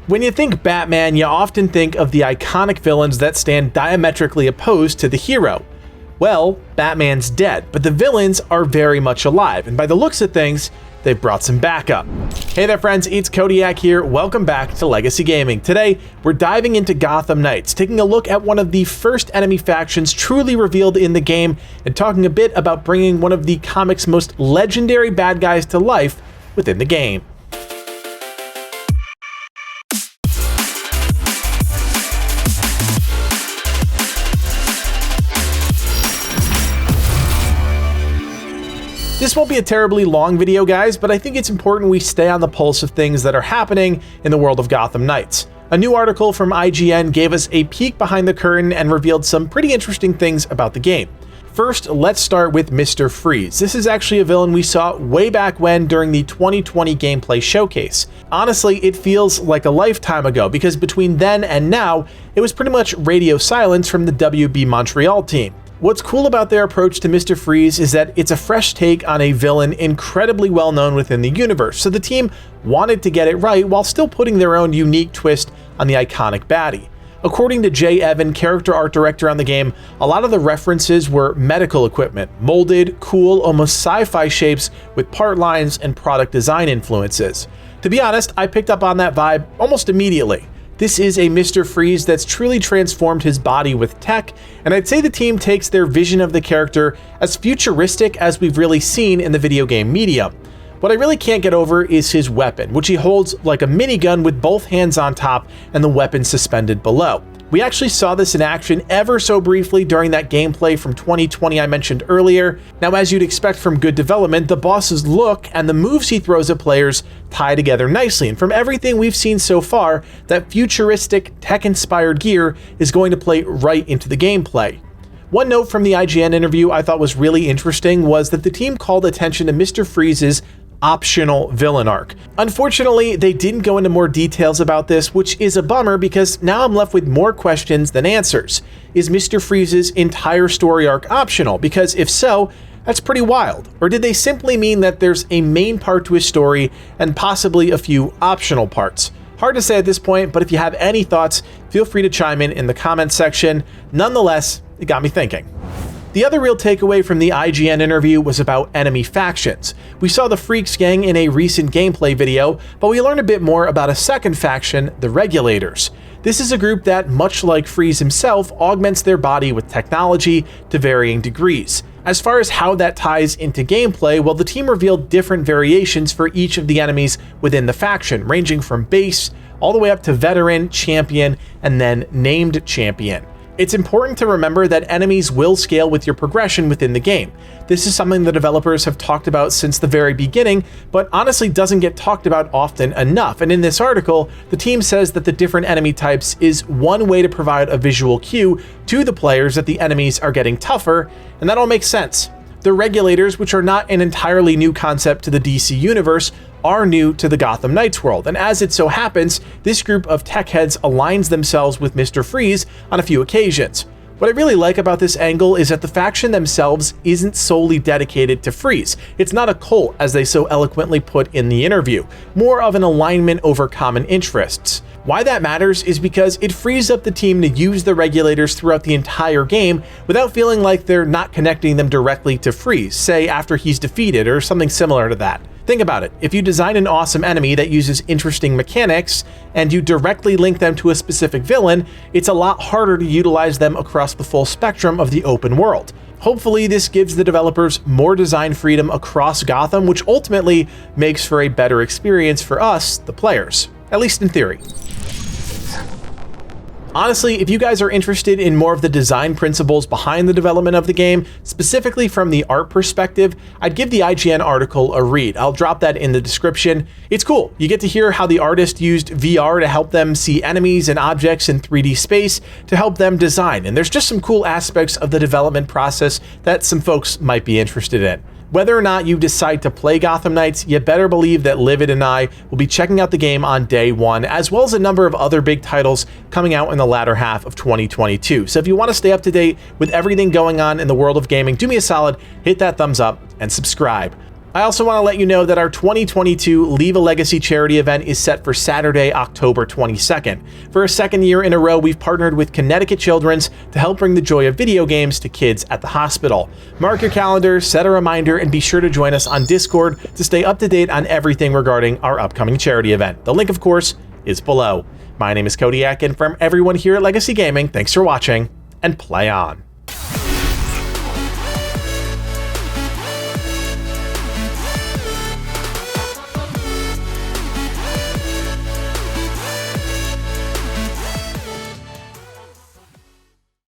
When you think Batman, you often think of the iconic villains that stand diametrically opposed to the hero. Well, Batman's dead, but the villains are very much alive, and by the looks of things, they've brought some backup. Hey there friends, it's Codiak here, welcome back to Legacy Gaming. Today, we're diving into Gotham Knights, taking a look at one of the first enemy factions truly revealed in the game, and talking a bit about bringing one of the comic's most legendary bad guys to life within the game. This won't be a terribly long video, guys, but I think it's important we stay on the pulse of things that are happening in the world of Gotham Knights. A new article from IGN gave us a peek behind the curtain and revealed some pretty interesting things about the game. First, let's start with Mr. Freeze. This is actually a villain we saw way back when during the 2020 gameplay showcase. Honestly, it feels like a lifetime ago because between then and now, it was pretty much radio silence from the WB Montreal team. What's cool about their approach to Mr. Freeze is that it's a fresh take on a villain incredibly well known within the universe, so the team wanted to get it right while still putting their own unique twist on the iconic baddie. According to Jay Evan, character art director on the game, a lot of the references were medical equipment, molded, cool, almost sci-fi shapes with part lines and product design influences. To be honest, I picked up on that vibe almost immediately. This is a Mr. Freeze that's truly transformed his body with tech, and I'd say the team takes their vision of the character as futuristic as we've really seen in the video game medium. What I really can't get over is his weapon, which he holds like a minigun with both hands on top and the weapon suspended below. We actually saw this in action ever so briefly during that gameplay from 2020 I mentioned earlier. Now, as you'd expect from good development, the boss's look and the moves he throws at players tie together nicely, and from everything we've seen so far, that futuristic, tech-inspired gear is going to play right into the gameplay. One note from the IGN interview I thought was really interesting was that the team called attention to Mr. Freeze's optional villain arc. Unfortunately, they didn't go into more details about this, which is a bummer because now I'm left with more questions than answers. Is Mr. Freeze's entire story arc optional? Because if so, that's pretty wild. Or did they simply mean that there's a main part to his story and possibly a few optional parts? Hard to say at this point, but if you have any thoughts, feel free to chime in the comments section. Nonetheless, it got me thinking. The other real takeaway from the IGN interview was about enemy factions. We saw the Freaks gang in a recent gameplay video, but we learned a bit more about a second faction, the Regulators. This is a group that, much like Freeze himself, augments their body with technology to varying degrees. As far as how that ties into gameplay, well, the team revealed different variations for each of the enemies within the faction, ranging from base all the way up to veteran, champion, and then named champion. It's important to remember that enemies will scale with your progression within the game. This is something the developers have talked about since the very beginning, but honestly doesn't get talked about often enough. And in this article, the team says that the different enemy types is one way to provide a visual cue to the players that the enemies are getting tougher, and that all makes sense. The Regulators, which are not an entirely new concept to the DC universe, are new to the Gotham Knights world, and as it so happens, this group of tech heads aligns themselves with Mr. Freeze on a few occasions. What I really like about this angle is that the faction themselves isn't solely dedicated to Freeze. It's not a cult, as they so eloquently put in the interview, more of an alignment over common interests. Why that matters is because it frees up the team to use the Regulators throughout the entire game without feeling like they're not connecting them directly to Freeze, say after he's defeated or something similar to that. Think about it, if you design an awesome enemy that uses interesting mechanics and you directly link them to a specific villain, it's a lot harder to utilize them across the full spectrum of the open world. Hopefully this gives the developers more design freedom across Gotham, which ultimately makes for a better experience for us, the players, at least in theory. Honestly, if you guys are interested in more of the design principles behind the development of the game, specifically from the art perspective, I'd give the IGN article a read. I'll drop that in the description. It's cool. You get to hear how the artist used VR to help them see enemies and objects in 3D space to help them design, and there's just some cool aspects of the development process that some folks might be interested in. Whether or not you decide to play Gotham Knights, you better believe that Livid and I will be checking out the game on day one, as well as a number of other big titles coming out in the latter half of 2022. So if you want to stay up to date with everything going on in the world of gaming, do me a solid, hit that thumbs up and subscribe. I also want to let you know that our 2022 Leave a Legacy charity event is set for Saturday, October 22nd. For a second year in a row, we've partnered with Connecticut Children's to help bring the joy of video games to kids at the hospital. Mark your calendar, set a reminder, and be sure to join us on Discord to stay up to date on everything regarding our upcoming charity event. The link, of course, is below. My name is Codiak, and from everyone here at Legacy Gaming, thanks for watching, and play on.